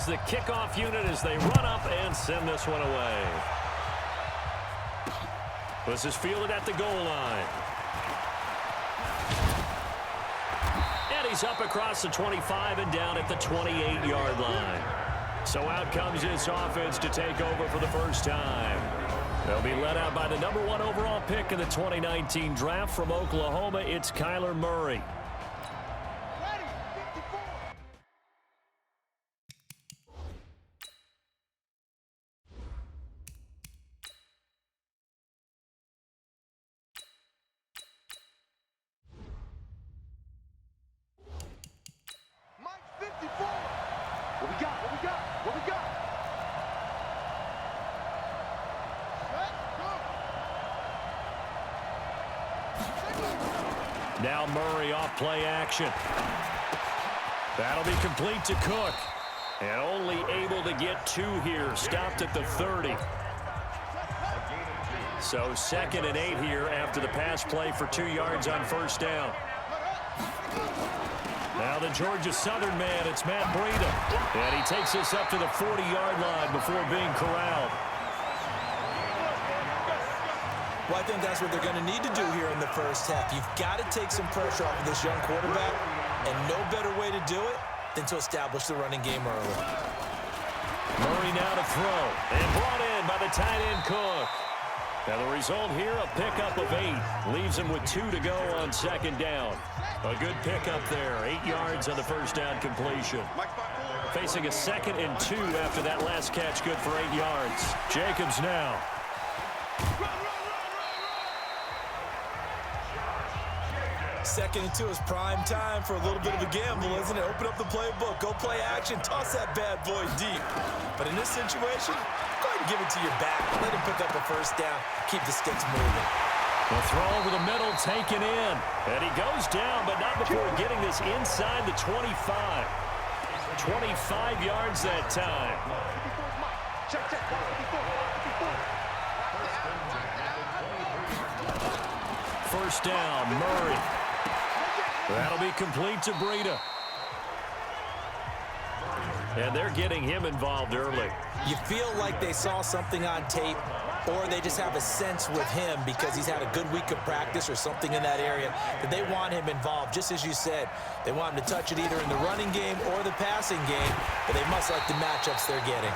is the kickoff unit as they run up and send this one away. This is fielded at the goal line. And he's up across the 25 and down at the 28-yard line. So out comes this offense to take over for the first time. They'll be led out by the #1 overall pick in the 2019 draft from Oklahoma. It's Kyler Murray. Now Murray off play action. That'll be complete to Cook. And only able to get 2 here. Stopped at the 30. So 2nd and 8 here after the pass play for 2 yards on first down. Now the Georgia Southern man, it's Matt Breida. And he takes this up to the 40-yard line before being corralled. Well, I think that's what they're going to need to do here in the first half. You've got to take some pressure off of this young quarterback, and no better way to do it than to establish the running game early. Murray now to throw, and brought in by the tight end Cook. Now the result here, a pickup of 8. Leaves him with 2 to go on 2nd down. A good pickup there, 8 yards on the first down completion. Facing a 2nd and 2 after that last catch, good for 8 yards. Jacobs now. Second and 2 is prime time for a little bit of a gamble, isn't it? Open up the playbook, go play action, toss that bad boy deep. But in this situation, go ahead and give it to your back. Let him pick up a first down. Keep the sticks moving. The throw over the middle, taken in. And he goes down, but not before getting this inside the 25. 25 yards that time. First down, Murray. That'll be complete to Breida. And they're getting him involved early. You feel like they saw something on tape, or they just have a sense with him because he's had a good week of practice or something in that area that they want him involved. Just as you said, they want him to touch it either in the running game or the passing game, but they must like the matchups they're getting.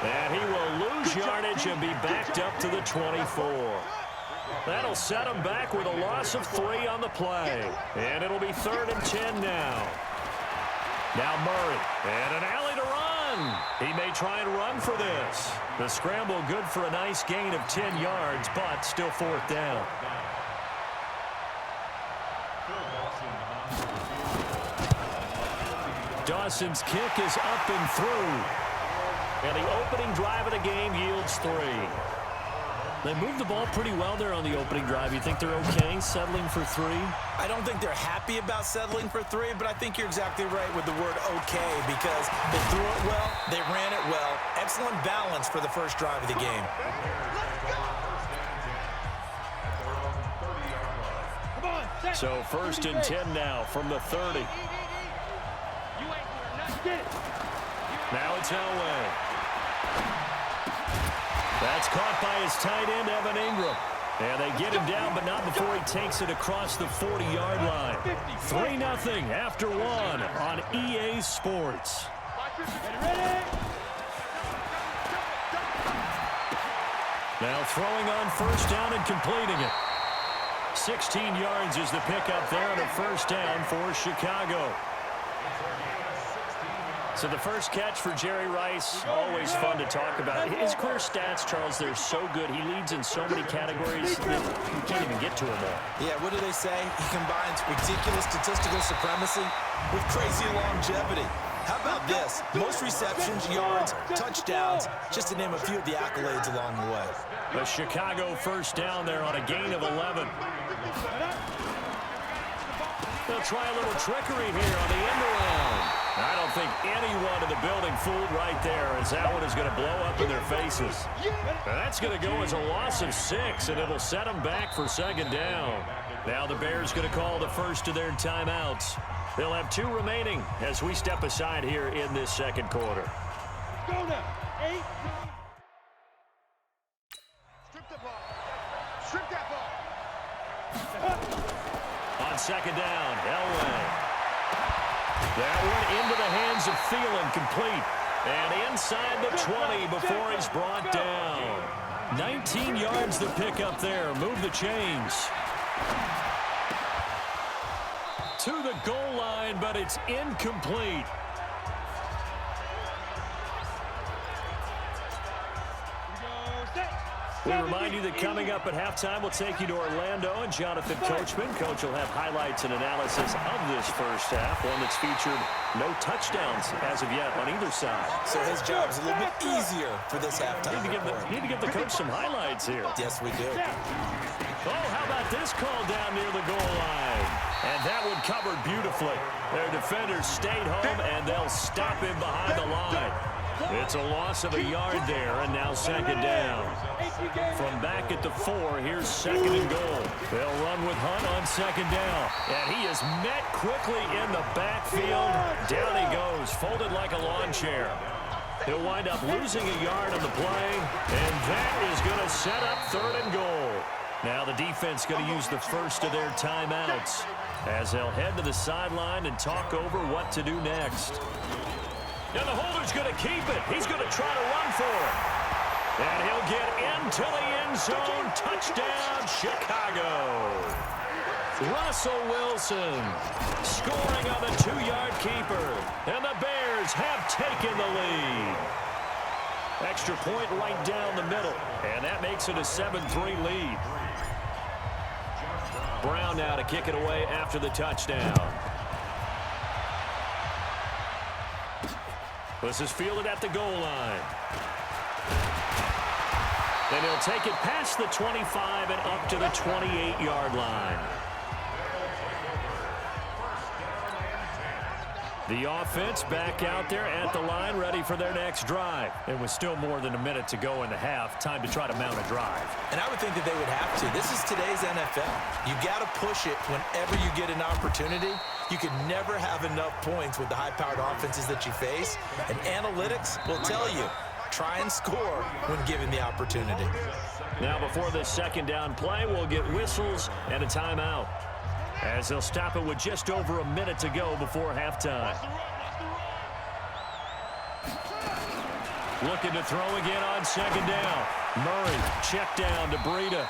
And he will lose yardage and be backed up to the 24. That'll set him back with a loss of 3 on the play. And it'll be 3rd and 10 now. Now Murray, and an alley to run. He may try and run for this. The scramble good for a nice gain of 10 yards, but still 4th down. Dawson's kick is up and through. And the opening drive of the game yields 3. They moved the ball pretty well there on the opening drive. You think they're okay settling for 3? I don't think they're happy about settling for 3, but I think you're exactly right with the word okay because they threw it well, they ran it well. Excellent balance for the first drive of the game. So 1st and 10 now from the 30. Now it's Elway. That's caught by his tight end, Evan Ingram. And they get him down, but not before he takes it across the 40-yard line. 3-0 after 1 on EA Sports. Now throwing on first down and completing it. 16 yards is the pickup there on a first down for Chicago. So the first catch for Jerry Rice, always fun to talk about. His career stats, Charles, they're so good. He leads in so many categories that you can't even get to him all. Yeah, what do they say? He combines ridiculous statistical supremacy with crazy longevity. How about this? Most receptions, yards, touchdowns, just to name a few of the accolades along the way. The Chicago first down there on a gain of 11. They'll try a little trickery here on the end around. I don't think anyone in the building fooled right there, as that one is going to blow up in their faces. That's going to go as a loss of 6, and it'll set them back for second down. Now the Bears going to call the first of their timeouts. They'll have 2 remaining as we step aside here in this second quarter. Go now. 8. Strip the ball. Strip that ball. On second down, Elway. That one into the hands of Thielen, complete. And inside the 20 before he's brought down. 19 yards to pick up there. Move the chains. To the goal line, but it's incomplete. We remind you that coming up at halftime, we'll take you to Orlando and Jonathan Coachman. Coach will have highlights and analysis of this first half, one that's featured no touchdowns as of yet on either side. So his job's a little bit easier for this halftime. Need to give the coach some highlights here. Yes, we do. Oh, how about this call down near the goal line? And that one covered beautifully. Their defenders stayed home, and they'll stop him behind the line. It's a loss of a yard there, and now second down. From back at the 4, here's second and goal. They'll run with Hunt on second down. And he is met quickly in the backfield. Down he goes, folded like a lawn chair. He'll wind up losing a yard on the play, and that is going to set up third and goal. Now the defense going to use the first of their timeouts as they'll head to the sideline and talk over what to do next. And the holder's going to keep it. He's going to try to run for it. And he'll get into the end zone. Touchdown, Chicago. Russell Wilson scoring on the 2-yard keeper. And the Bears have taken the lead. Extra point right down the middle. And that makes it a 7-3 lead. Brown now to kick it away after the touchdown. This is fielded at the goal line. And he'll take it past the 25 and up to the 28-yard line. The offense back out there at the line, ready for their next drive. And with still more than a minute to go in the half, time to try to mount a drive. And I would think that they would have to. This is today's NFL. You got to push it whenever you get an opportunity. You can never have enough points with the high-powered offenses that you face. And analytics will tell you, try and score when given the opportunity. Now before this second down play, we'll get whistles and a timeout, as they'll stop it with just over a minute to go before halftime. Looking to throw again on second down. Murray, check down to Breida.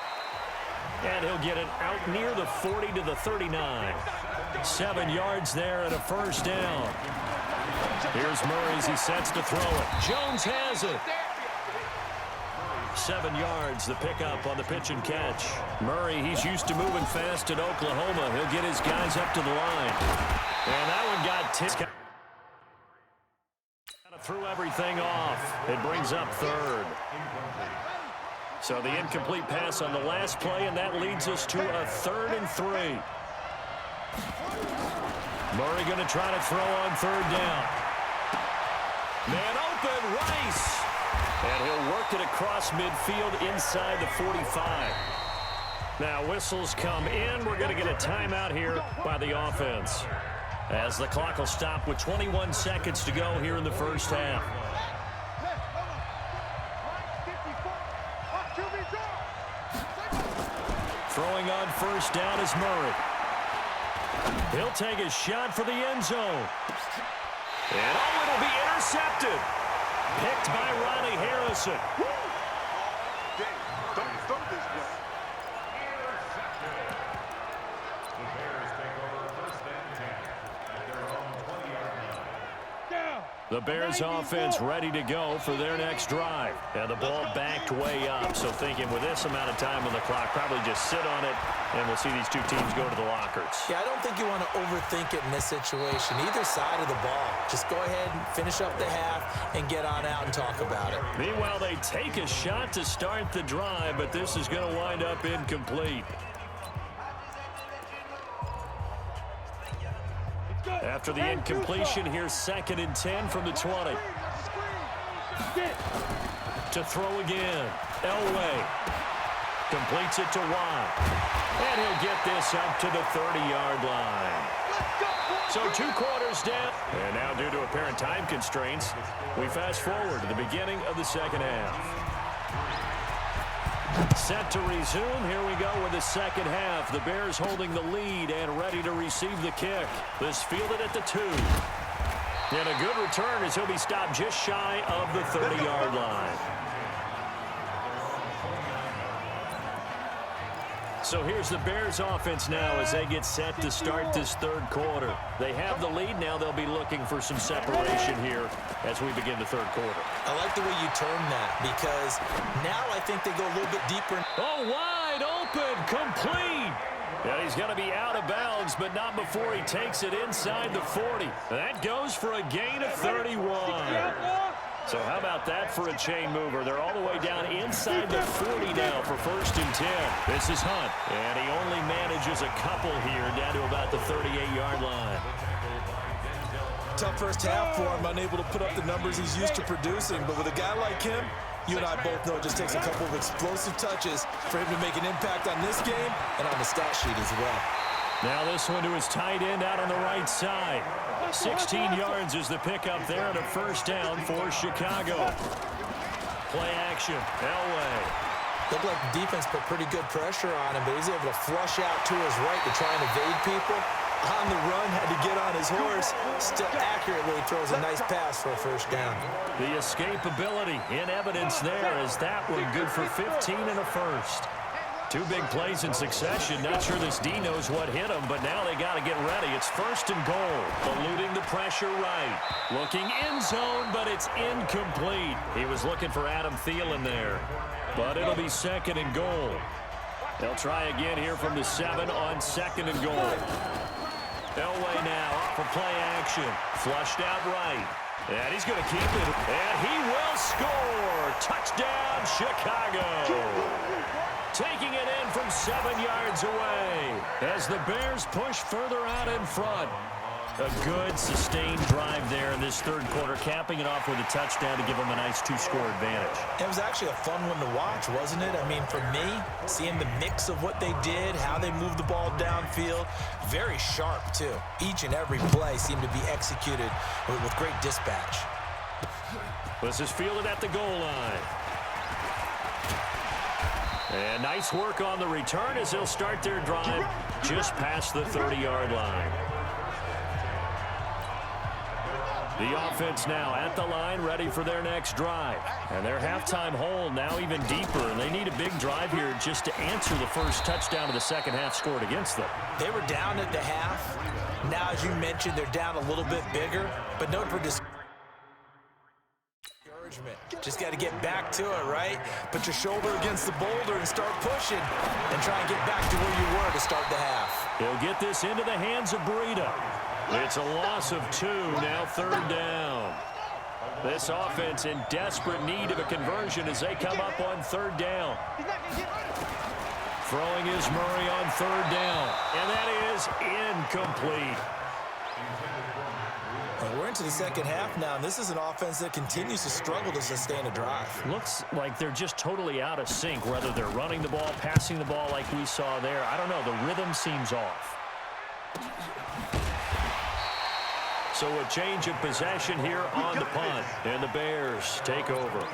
And he'll get it out near the 40 to the 39. 7 yards there and a first down. Here's Murray as he sets to throw it. Jones has it. 7 yards, the pickup on the pitch and catch. Murray, he's used to moving fast in Oklahoma. He'll get his guys up to the line. And that one got tipped. Threw everything off. It brings up third. So the incomplete pass on the last play, and that leads us to a 3rd and 3. Murray going to try to throw on third down. Man open, Rice. And he'll work it across midfield inside the 45. Now whistles come in. We're going to get a timeout here by the offense, as the clock will stop with 21 seconds to go here in the first half. Throwing on first down is Murray. He'll take a shot for the end zone. And oh, it'll be intercepted. Picked by Ronnie Harrison. The Bears offense ready to go for their next drive. And the ball backed way up. So thinking with this amount of time on the clock, probably just sit on it, and we'll see these two teams go to the lockers. Yeah, I don't think you want to overthink it in this situation. Either side of the ball. Just go ahead and finish up the half and get on out and talk about it. Meanwhile, they take a shot to start the drive, but this is going to wind up incomplete. After the incompletion, here's 2nd and 10 from the 20. To throw again, Elway. Completes it to Watt. And he'll get this up to the 30-yard line. So 2 quarters down. And now due to apparent time constraints, we fast forward to the beginning of the second half. Set to resume. Here we go with the second half. The Bears holding the lead and ready to receive the kick. This fielded at the 2. And a good return as he'll be stopped just shy of the 30-yard line. So here's the Bears offense now as they get set to start this third quarter. They have the lead. Now they'll be looking for some separation here as we begin the third quarter. I like the way you term that because now I think they go a little bit deeper. Oh, wide open, complete. Yeah, he's going to be out of bounds, but not before he takes it inside the 40. That goes for a gain of 31. So how about that for a chain mover? They're all the way down inside the 40 now for 1st and 10. This is Hunt, and he only manages a couple here down to about the 38-yard line. Tough first half for him, unable to put up the numbers he's used to producing. But with a guy like him, you and I both know it just takes a couple of explosive touches for him to make an impact on this game and on the stat sheet as well. Now this one to his tight end out on the right side. 16 yards is the pickup there and a first down for Chicago. Play action. Elway. Looked like the defense put pretty good pressure on him, but he's able to flush out to his right to try and evade people. On the run, had to get on his horse. Still accurately throws a nice pass for a first down. The escapability in evidence there as that one good for 15 and a first. 2 big plays in succession. Not sure this D knows what hit him, but now they got to get ready. It's 1st and goal. Eluding the pressure right. Looking end zone, but it's incomplete. He was looking for Adam Thielen there, but it'll be 2nd and goal. They'll try again here from the 7 on 2nd and goal. Elway now for play action. Flushed out right. And he's going to keep it. And he will score. Touchdown, Chicago. Taking it in from 7 yards away as the Bears push further out in front. A good, sustained drive there in this third quarter, capping it off with a touchdown to give them a nice 2-score advantage. It was actually a fun one to watch, wasn't it? I mean, for me, seeing the mix of what they did, how they moved the ball downfield, very sharp, too. Each and every play seemed to be executed with great dispatch. This is fielded at the goal line. And nice work on the return as they'll start their drive just past the 30-yard line. The offense now at the line, ready for their next drive. And their halftime hole now even deeper, and they need a big drive here just to answer the first touchdown of the second half scored against them. They were down at the half. Now, as you mentioned, they're down a little bit bigger, but no discouragement. Just got to get back to it, right? Put your shoulder against the boulder and start pushing and try and get back to where you were to start the half. He'll get this into the hands of Breida. It's a loss of 2, now 3rd down. This offense in desperate need of a conversion as they come up on 3rd down. Throwing is Murray on 3rd down, and that is incomplete. And we're into the second half now, and this is an offense that continues to struggle to sustain a drive. Looks like they're just totally out of sync, whether they're running the ball, passing the ball like we saw there. I don't know. The rhythm seems off. So a change of possession here on the punt, and the Bears take over.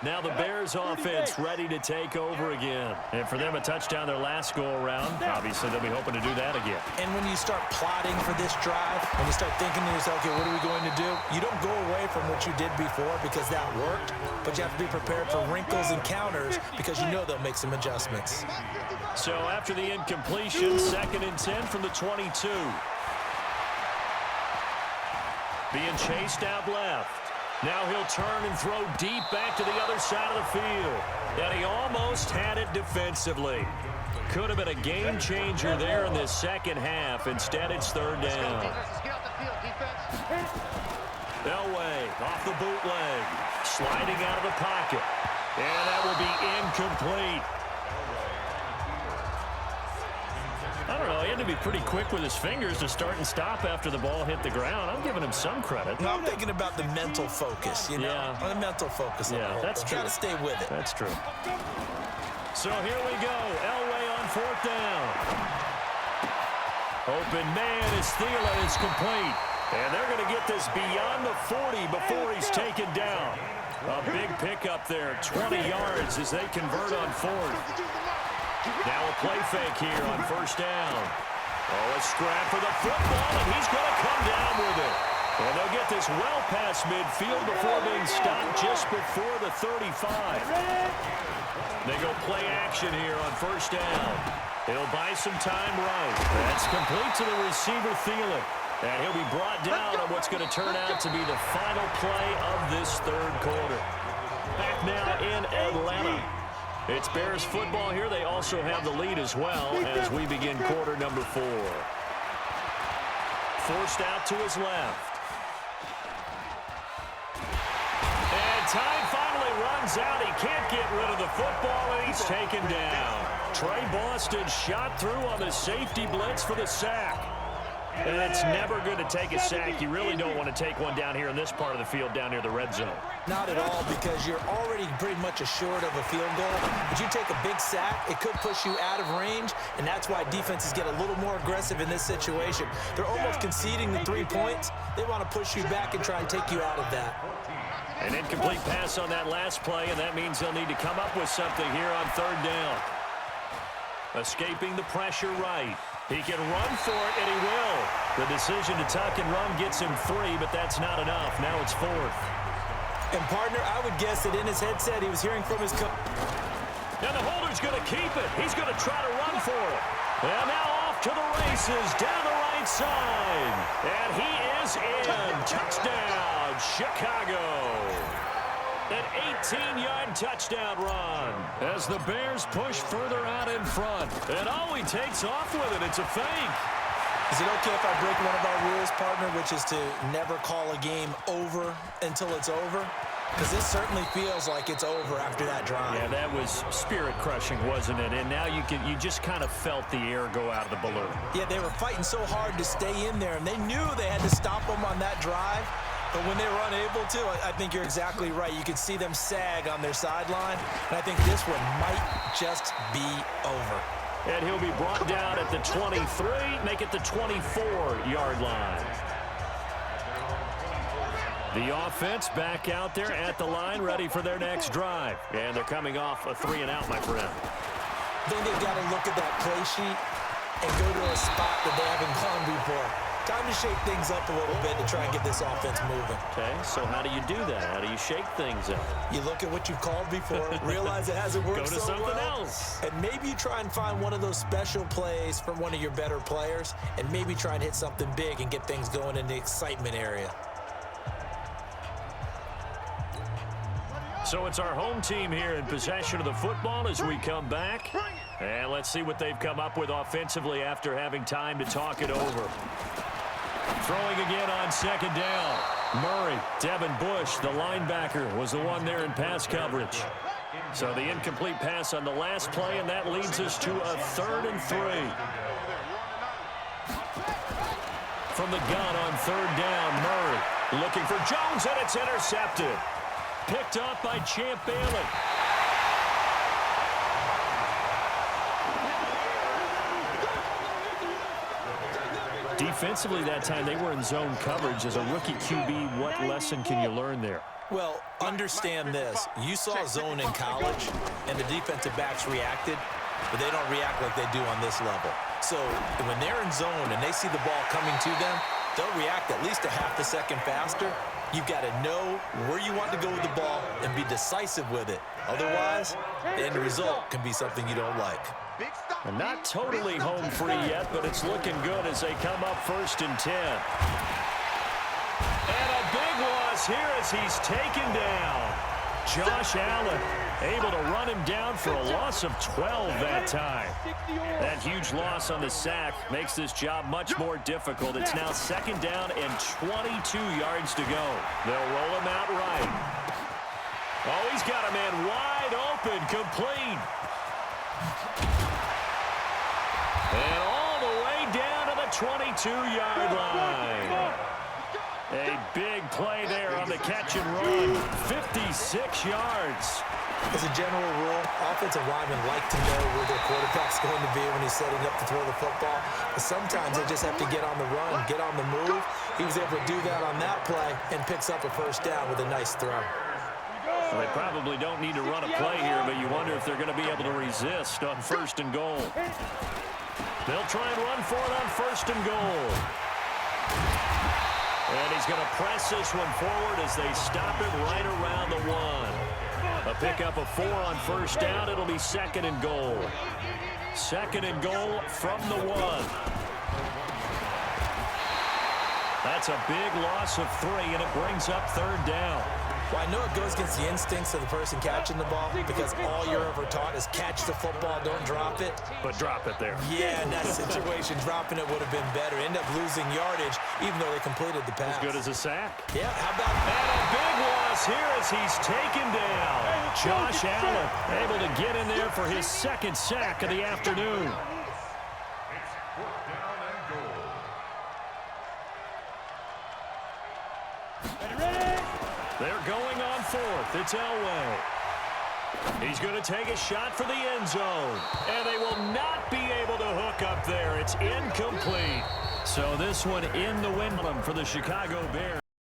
Now the Bears offense ready to take over again. And for them, a touchdown their last go-around. Obviously, they'll be hoping to do that again. And when you start plotting for this drive, when you start thinking to yourself, okay, what are we going to do? You don't go away from what you did before because that worked, but you have to be prepared for wrinkles and counters because you know they'll make some adjustments. So after the incompletion, 2nd and 10 from the 22. Being chased out left. Now he'll turn and throw deep back to the other side of the field. And he almost had it defensively. Could have been a game changer there in this second half. Instead, it's 3rd down. Elway off the bootleg. Sliding out of the pocket. And that will be incomplete. I don't know, he had to be pretty quick with his fingers to start and stop after the ball hit the ground. I'm giving him some credit. No, I'm thinking about the mental focus, you know? Yeah. The mental focus. Yeah, that's true. Got to stay with it. That's true. So here we go. Elway on 4th down. Open man as Thielen is complete. And they're going to get this beyond the 40 before he's taken down. A big pickup there, 20 yards as they convert on 4th. Now a play fake here on 1st down. Oh, a scrap for the football, and he's going to come down with it. And they'll get this well past midfield before being stopped just before the 35. They go play action here on 1st down. He'll buy some time right. That's complete to the receiver, Thielen. And he'll be brought down on what's going to turn out to be the final play of this 3rd quarter. Back now in Atlanta. It's Bears football here. They also have the lead as well as we begin quarter number 4. Forced out to his left. And time finally runs out. He can't get rid of the football, and he's taken down. Trey Boston shot through on the safety blitz for the sack. And it's never good to take a sack. You really don't want to take one down here in this part of the field down near the red zone. Not at all, because you're already pretty much assured of a field goal. But you take a big sack, it could push you out of range, and that's why defenses get a little more aggressive in this situation. They're almost conceding the 3 points. They want to push you back and try and take you out of that. An incomplete pass on that last play, and that means they'll need to come up with something here on 3rd down. Escaping the pressure right. He can run for it, and he will. The decision to tuck and run gets him 3, but that's not enough. Now it's 4th. And, partner, I would guess that in his headset he was hearing from his coach. And the holder's going to keep it. He's going to try to run for it. And now off to the races down the right side. And he is in. Touchdown, Chicago. An 18-yard touchdown run as the Bears push further out in front. And oh, he takes off with it. It's a fake. Is it okay if I break one of our rules, partner, which is to never call a game over until it's over? Because this certainly feels like it's over after that drive. Yeah, that was spirit-crushing, wasn't it? And now you just kind of felt the air go out of the balloon. Yeah, they were fighting so hard to stay in there, and they knew they had to stop them on that drive. But when they were unable to, I think you're exactly right. You could see them sag on their sideline, and I think this one might just be over. And he'll be brought down at the 23, make it the 24-yard line. The offense back out there at the line, ready for their next drive. And they're coming off a 3-and-out, my friend. I think they've got to look at that play sheet and go to a spot that they haven't gone before. Time to shake things up a little bit to try and get this offense moving. Okay, so how do you do that? How do you shake things up? You look at what you've called before, realize it hasn't worked Go to so something well, else. and maybe you try and find one of those special plays from one of your better players, and maybe try and hit something big and get things going in the excitement area. So it's our home team here in possession of the football as we come back. And let's see what they've come up with offensively after having time to talk it over. Throwing again on 2nd down. Murray, Devin Bush, the linebacker, was the one there in pass coverage. So the incomplete pass on the last play, and that leads us to a 3rd and 3. From the gun on 3rd down, Murray looking for Jones, and it's intercepted. Picked up by Champ Bailey. Defensively that time, they were in zone coverage. As a rookie QB, what lesson can you learn there? Well, understand this. You saw zone in college, and the defensive backs reacted, but they don't react like they do on this level. So when they're in zone and they see the ball coming to them, they'll react at least a half a second faster. You've got to know where you want to go with the ball and be decisive with it. Otherwise, the end result can be something you don't like. And not totally home free yet, but it's looking good as they come up 1st and 10. And a big loss here as he's taken down. Josh Allen able to run him down for a loss of 12 that time. That huge loss on the sack makes this job much more difficult. It's now 2nd down and 22 yards to go. They'll roll him out right. Oh, he's got a man wide open, complete. And all the way down to the 22-yard line. A big play there on the catch and run. 56 yards. As a general rule, offensive linemen like to know where their quarterback's going to be when he's setting up to throw the football. But sometimes they just have to get on the run, get on the move. He was able to do that on that play and picks up a first down with a nice throw. Well, they probably don't need to run a play here, but you wonder if they're going to be able to resist on 1st and goal. They'll try and run for it on 1st and goal. And he's going to press this one forward as they stop it right around the 1. A pickup of 4 on 1st down. It'll be 2nd and goal. 2nd and goal from the 1. That's a big loss of 3, and it brings up 3rd down. Well, I know it goes against the instincts of the person catching the ball because all you're ever taught is catch the football, don't drop it. But drop it there. Yeah, in that situation, dropping it would have been better. End up losing yardage, even though they completed the pass. As good as a sack. Yeah, how about that? And a big loss here as he's taken down. Josh Allen able to get in there for his 2nd sack of the afternoon. They're going on 4th. It's Elway. He's going to take a shot for the end zone. And they will not be able to hook up there. It's incomplete. So this one in the win for the Chicago Bears.